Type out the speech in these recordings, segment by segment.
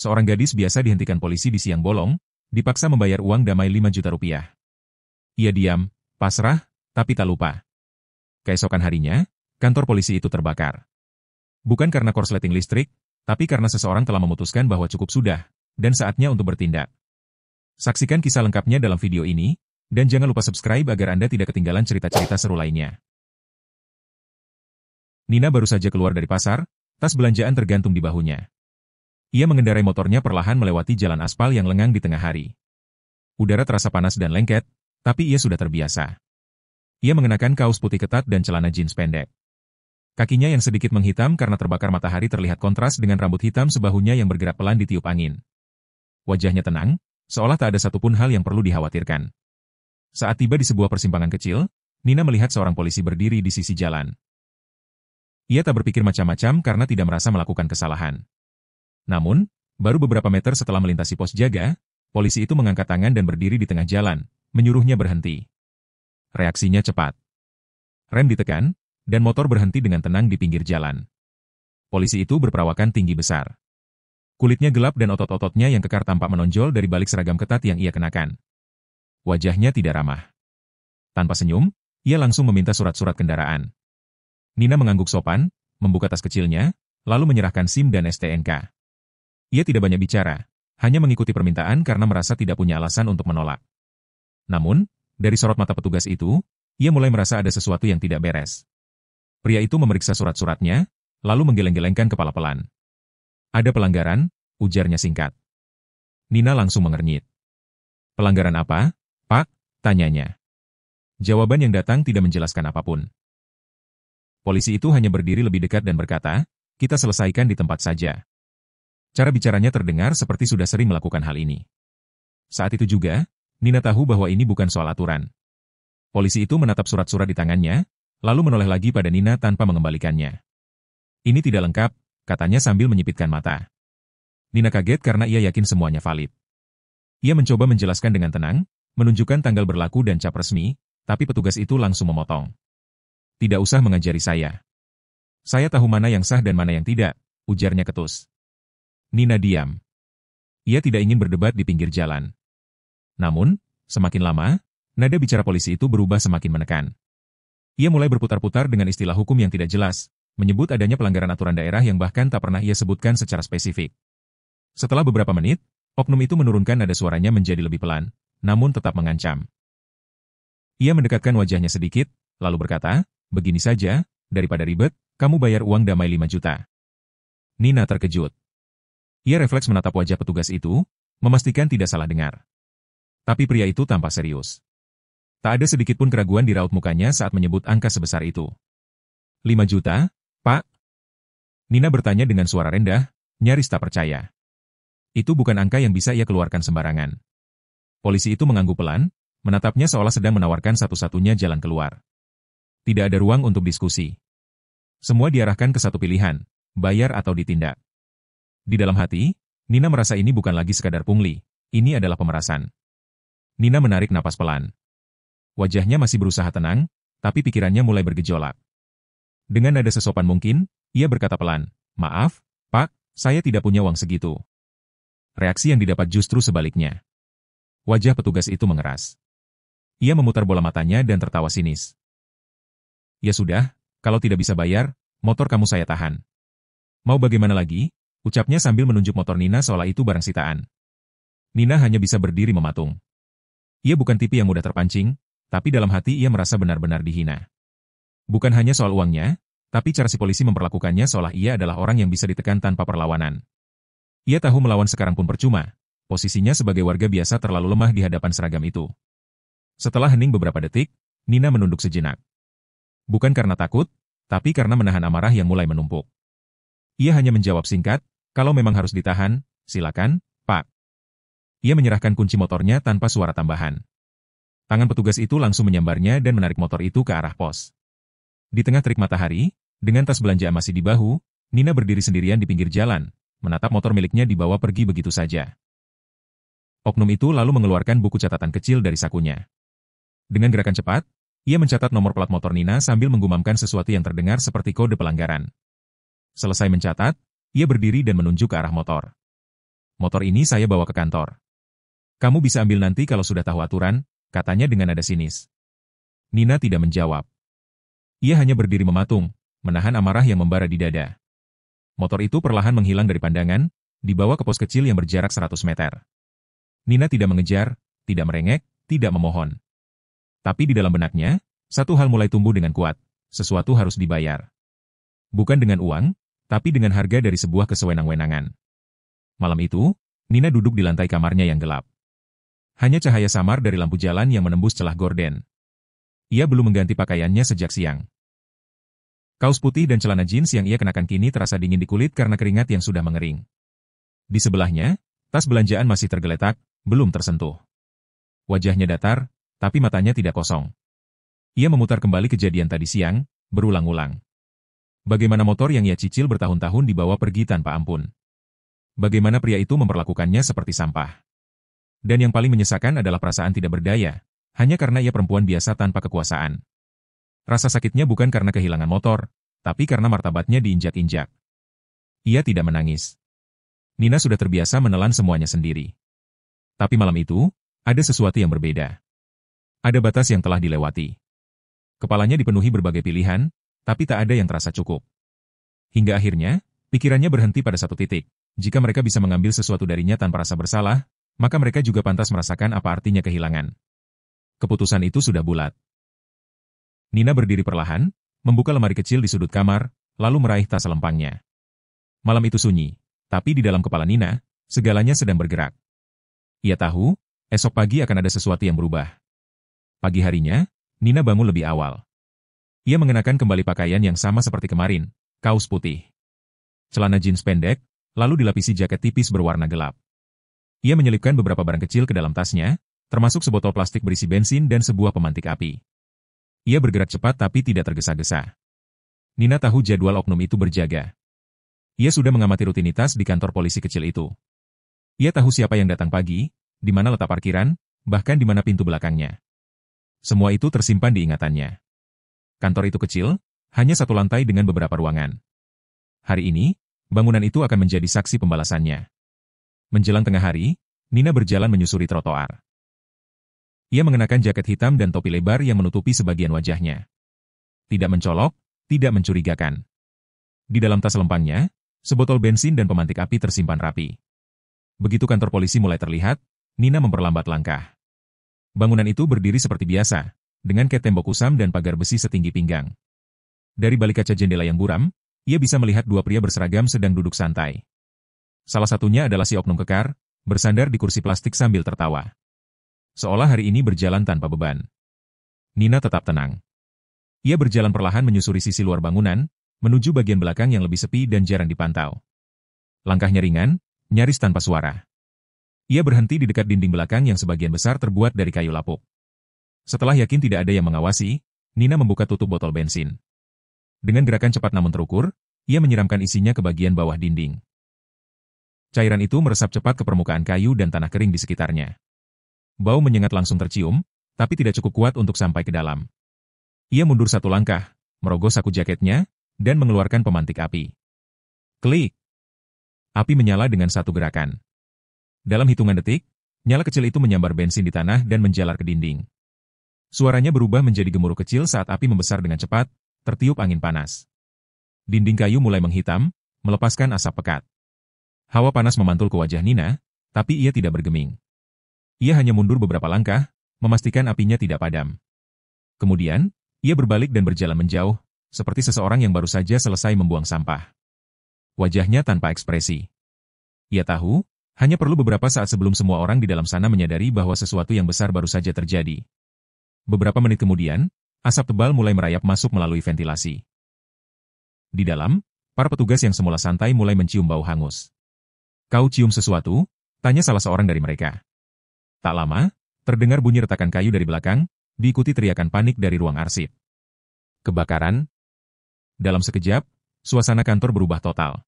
seorang gadis biasa dihentikan polisi di siang bolong, dipaksa membayar uang damai 5 juta rupiah. Ia diam, pasrah, tapi tak lupa. Keesokan harinya, kantor polisi itu terbakar. Bukan karena korsleting listrik, tapi karena seseorang telah memutuskan bahwa cukup sudah, dan saatnya untuk bertindak. Saksikan kisah lengkapnya dalam video ini, dan jangan lupa subscribe agar Anda tidak ketinggalan cerita-cerita seru lainnya. Nina baru saja keluar dari pasar, tas belanjaan tergantung di bahunya. Ia mengendarai motornya perlahan melewati jalan aspal yang lengang di tengah hari. Udara terasa panas dan lengket, tapi ia sudah terbiasa. Ia mengenakan kaos putih ketat dan celana jeans pendek. Kakinya yang sedikit menghitam karena terbakar matahari terlihat kontras dengan rambut hitam sebahunya yang bergerak pelan ditiup angin. Wajahnya tenang, seolah tak ada satupun hal yang perlu dikhawatirkan. Saat tiba di sebuah persimpangan kecil, Nina melihat seorang polisi berdiri di sisi jalan. Ia tak berpikir macam-macam karena tidak merasa melakukan kesalahan. Namun, baru beberapa meter setelah melintasi pos jaga, polisi itu mengangkat tangan dan berdiri di tengah jalan, menyuruhnya berhenti. Reaksinya cepat. Rem ditekan, dan motor berhenti dengan tenang di pinggir jalan. Polisi itu berperawakan tinggi besar. Kulitnya gelap dan otot-ototnya yang kekar tampak menonjol dari balik seragam ketat yang ia kenakan. Wajahnya tidak ramah. Tanpa senyum, ia langsung meminta surat-surat kendaraan. Nina mengangguk sopan, membuka tas kecilnya, lalu menyerahkan SIM dan STNK. Ia tidak banyak bicara, hanya mengikuti permintaan karena merasa tidak punya alasan untuk menolak. Namun, dari sorot mata petugas itu, ia mulai merasa ada sesuatu yang tidak beres. Pria itu memeriksa surat-suratnya, lalu menggeleng-gelengkan kepala pelan. Ada pelanggaran, ujarnya singkat. Nina langsung mengernyit. Pelanggaran apa, Pak? Tanyanya. Jawaban yang datang tidak menjelaskan apapun. Polisi itu hanya berdiri lebih dekat dan berkata, kita selesaikan di tempat saja. Cara bicaranya terdengar seperti sudah sering melakukan hal ini. Saat itu juga, Nina tahu bahwa ini bukan soal aturan. Polisi itu menatap surat-surat di tangannya, lalu menoleh lagi pada Nina tanpa mengembalikannya. Ini tidak lengkap, katanya sambil menyipitkan mata. Nina kaget karena ia yakin semuanya valid. Ia mencoba menjelaskan dengan tenang, menunjukkan tanggal berlaku dan cap resmi, tapi petugas itu langsung memotong. Tidak usah mengajari saya. Saya tahu mana yang sah dan mana yang tidak, ujarnya ketus. Nina diam. Ia tidak ingin berdebat di pinggir jalan. Namun, semakin lama, nada bicara polisi itu berubah semakin menekan. Ia mulai berputar-putar dengan istilah hukum yang tidak jelas, menyebut adanya pelanggaran aturan daerah yang bahkan tak pernah ia sebutkan secara spesifik. Setelah beberapa menit, oknum itu menurunkan nada suaranya menjadi lebih pelan, namun tetap mengancam. Ia mendekatkan wajahnya sedikit, lalu berkata, begini saja, daripada ribet, kamu bayar uang damai 5 juta. Nina terkejut. Ia refleks menatap wajah petugas itu, memastikan tidak salah dengar. Tapi pria itu tampak serius. Tak ada sedikitpun keraguan di raut mukanya saat menyebut angka sebesar itu. 5 juta, Pak? Nina bertanya dengan suara rendah, nyaris tak percaya. Itu bukan angka yang bisa ia keluarkan sembarangan. Polisi itu mengangguk pelan, menatapnya seolah sedang menawarkan satu-satunya jalan keluar. Tidak ada ruang untuk diskusi. Semua diarahkan ke satu pilihan, bayar atau ditindak. Di dalam hati, Nina merasa ini bukan lagi sekadar pungli, ini adalah pemerasan. Nina menarik napas pelan. Wajahnya masih berusaha tenang, tapi pikirannya mulai bergejolak. Dengan nada sesopan mungkin, ia berkata pelan, maaf, Pak, saya tidak punya uang segitu. Reaksi yang didapat justru sebaliknya. Wajah petugas itu mengeras. Ia memutar bola matanya dan tertawa sinis. Ya sudah, kalau tidak bisa bayar, motor kamu saya tahan. Mau bagaimana lagi? Ucapnya sambil menunjuk motor Nina seolah itu barang sitaan. Nina hanya bisa berdiri mematung. Ia bukan tipe yang mudah terpancing, tapi dalam hati ia merasa benar-benar dihina. Bukan hanya soal uangnya, tapi cara si polisi memperlakukannya seolah ia adalah orang yang bisa ditekan tanpa perlawanan. Ia tahu melawan sekarang pun percuma, posisinya sebagai warga biasa terlalu lemah di hadapan seragam itu. Setelah hening beberapa detik, Nina menunduk sejenak. Bukan karena takut, tapi karena menahan amarah yang mulai menumpuk. Ia hanya menjawab singkat, kalau memang harus ditahan, silakan, Pak. Ia menyerahkan kunci motornya tanpa suara tambahan. Tangan petugas itu langsung menyambarnya dan menarik motor itu ke arah pos. Di tengah terik matahari, dengan tas belanjaan masih di bahu, Nina berdiri sendirian di pinggir jalan, menatap motor miliknya dibawa pergi begitu saja. Oknum itu lalu mengeluarkan buku catatan kecil dari sakunya. Dengan gerakan cepat, ia mencatat nomor plat motor Nina sambil menggumamkan sesuatu yang terdengar seperti kode pelanggaran. Selesai mencatat, ia berdiri dan menunjuk ke arah motor. Motor ini saya bawa ke kantor. Kamu bisa ambil nanti kalau sudah tahu aturan, katanya dengan nada sinis. Nina tidak menjawab. Ia hanya berdiri mematung, menahan amarah yang membara di dada. Motor itu perlahan menghilang dari pandangan, dibawa ke pos kecil yang berjarak 100 meter. Nina tidak mengejar, tidak merengek, tidak memohon. Tapi di dalam benaknya, satu hal mulai tumbuh dengan kuat, sesuatu harus dibayar. Bukan dengan uang, tapi dengan harga dari sebuah kesewenang-wenangan. Malam itu, Nina duduk di lantai kamarnya yang gelap. Hanya cahaya samar dari lampu jalan yang menembus celah gorden. Ia belum mengganti pakaiannya sejak siang. Kaos putih dan celana jeans yang ia kenakan kini terasa dingin di kulit karena keringat yang sudah mengering. Di sebelahnya, tas belanjaan masih tergeletak, belum tersentuh. Wajahnya datar, tapi matanya tidak kosong. Ia memutar kembali kejadian tadi siang, berulang-ulang. Bagaimana motor yang ia cicil bertahun-tahun dibawa pergi tanpa ampun. Bagaimana pria itu memperlakukannya seperti sampah. Dan yang paling menyesakan adalah perasaan tidak berdaya, hanya karena ia perempuan biasa tanpa kekuasaan. Rasa sakitnya bukan karena kehilangan motor, tapi karena martabatnya diinjak-injak. Ia tidak menangis. Nina sudah terbiasa menelan semuanya sendiri. Tapi malam itu, ada sesuatu yang berbeda. Ada batas yang telah dilewati. Kepalanya dipenuhi berbagai pilihan, tapi tak ada yang terasa cukup. Hingga akhirnya, pikirannya berhenti pada satu titik. Jika mereka bisa mengambil sesuatu darinya tanpa rasa bersalah, maka mereka juga pantas merasakan apa artinya kehilangan. Keputusan itu sudah bulat. Nina berdiri perlahan, membuka lemari kecil di sudut kamar, lalu meraih tas lempangnya. Malam itu sunyi, tapi di dalam kepala Nina, segalanya sedang bergerak. Ia tahu, esok pagi akan ada sesuatu yang berubah. Pagi harinya, Nina bangun lebih awal. Ia mengenakan kembali pakaian yang sama seperti kemarin, kaos putih, celana jeans pendek, lalu dilapisi jaket tipis berwarna gelap. Ia menyelipkan beberapa barang kecil ke dalam tasnya, termasuk sebotol plastik berisi bensin dan sebuah pemantik api. Ia bergerak cepat tapi tidak tergesa-gesa. Nina tahu jadwal oknum itu berjaga. Ia sudah mengamati rutinitas di kantor polisi kecil itu. Ia tahu siapa yang datang pagi, di mana letak parkiran, bahkan di mana pintu belakangnya. Semua itu tersimpan di ingatannya. Kantor itu kecil, hanya satu lantai dengan beberapa ruangan. Hari ini, bangunan itu akan menjadi saksi pembalasannya. Menjelang tengah hari, Nina berjalan menyusuri trotoar. Ia mengenakan jaket hitam dan topi lebar yang menutupi sebagian wajahnya. Tidak mencolok, tidak mencurigakan. Di dalam tas lempangnya, sebotol bensin dan pemantik api tersimpan rapi. Begitu kantor polisi mulai terlihat, Nina memperlambat langkah. Bangunan itu berdiri seperti biasa, dengan ket tembok kusam dan pagar besi setinggi pinggang. Dari balik kaca jendela yang buram, ia bisa melihat dua pria berseragam sedang duduk santai. Salah satunya adalah si oknum kekar, bersandar di kursi plastik sambil tertawa. Seolah hari ini berjalan tanpa beban. Nina tetap tenang. Ia berjalan perlahan menyusuri sisi luar bangunan, menuju bagian belakang yang lebih sepi dan jarang dipantau. Langkahnya ringan, nyaris tanpa suara. Ia berhenti di dekat dinding belakang yang sebagian besar terbuat dari kayu lapuk. Setelah yakin tidak ada yang mengawasi, Nina membuka tutup botol bensin. Dengan gerakan cepat namun terukur, ia menyiramkan isinya ke bagian bawah dinding. Cairan itu meresap cepat ke permukaan kayu dan tanah kering di sekitarnya. Bau menyengat langsung tercium, tapi tidak cukup kuat untuk sampai ke dalam. Ia mundur satu langkah, merogoh saku jaketnya, dan mengeluarkan pemantik api. Klik! Api menyala dengan satu gerakan. Dalam hitungan detik, nyala kecil itu menyambar bensin di tanah dan menjalar ke dinding. Suaranya berubah menjadi gemuruh kecil saat api membesar dengan cepat, tertiup angin panas. Dinding kayu mulai menghitam, melepaskan asap pekat. Hawa panas memantul ke wajah Nina, tapi ia tidak bergeming. Ia hanya mundur beberapa langkah, memastikan apinya tidak padam. Kemudian, ia berbalik dan berjalan menjauh, seperti seseorang yang baru saja selesai membuang sampah. Wajahnya tanpa ekspresi. Ia tahu, hanya perlu beberapa saat sebelum semua orang di dalam sana menyadari bahwa sesuatu yang besar baru saja terjadi. Beberapa menit kemudian, asap tebal mulai merayap masuk melalui ventilasi. Di dalam, para petugas yang semula santai mulai mencium bau hangus. "Kau cium sesuatu?" tanya salah seorang dari mereka. Tak lama, terdengar bunyi retakan kayu dari belakang, diikuti teriakan panik dari ruang arsip. Kebakaran? Dalam sekejap, suasana kantor berubah total.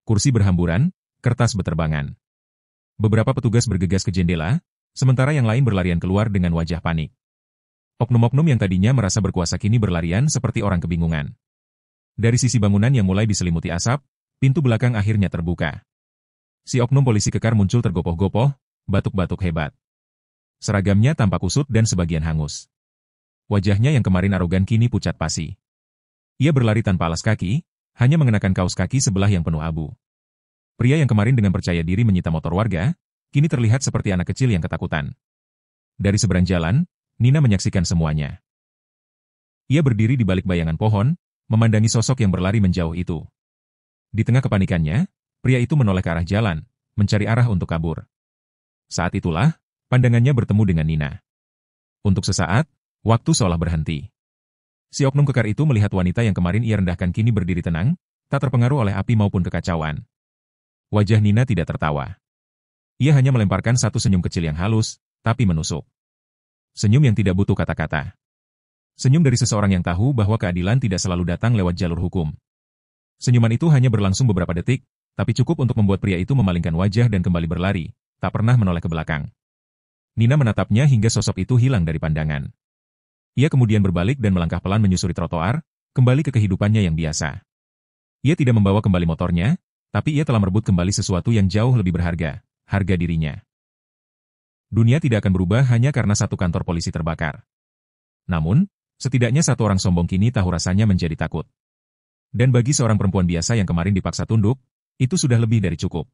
Kursi berhamburan, kertas beterbangan. Beberapa petugas bergegas ke jendela, sementara yang lain berlarian keluar dengan wajah panik. Oknum-oknum yang tadinya merasa berkuasa kini berlarian seperti orang kebingungan. Dari sisi bangunan yang mulai diselimuti asap, pintu belakang akhirnya terbuka. Si oknum polisi kekar muncul tergopoh-gopoh, batuk-batuk hebat. Seragamnya tampak kusut dan sebagian hangus. Wajahnya yang kemarin arogan kini pucat pasi. Ia berlari tanpa alas kaki, hanya mengenakan kaos kaki sebelah yang penuh abu. Pria yang kemarin dengan percaya diri menyita motor warga, kini terlihat seperti anak kecil yang ketakutan. Dari seberang jalan, Nina menyaksikan semuanya. Ia berdiri di balik bayangan pohon, memandangi sosok yang berlari menjauh itu. Di tengah kepanikannya, pria itu menoleh ke arah jalan, mencari arah untuk kabur. Saat itulah, pandangannya bertemu dengan Nina. Untuk sesaat, waktu seolah berhenti. Si oknum kekar itu melihat wanita yang kemarin ia rendahkan kini berdiri tenang, tak terpengaruh oleh api maupun kekacauan. Wajah Nina tidak tertawa. Ia hanya melemparkan satu senyum kecil yang halus, tapi menusuk. Senyum yang tidak butuh kata-kata. Senyum dari seseorang yang tahu bahwa keadilan tidak selalu datang lewat jalur hukum. Senyuman itu hanya berlangsung beberapa detik, tapi cukup untuk membuat pria itu memalingkan wajah dan kembali berlari, tak pernah menoleh ke belakang. Nina menatapnya hingga sosok itu hilang dari pandangan. Ia kemudian berbalik dan melangkah pelan menyusuri trotoar, kembali ke kehidupannya yang biasa. Ia tidak membawa kembali motornya, tapi ia telah merebut kembali sesuatu yang jauh lebih berharga, harga dirinya. Dunia tidak akan berubah hanya karena satu kantor polisi terbakar. Namun, setidaknya satu orang sombong kini tahu rasanya menjadi takut. Dan bagi seorang perempuan biasa yang kemarin dipaksa tunduk, itu sudah lebih dari cukup.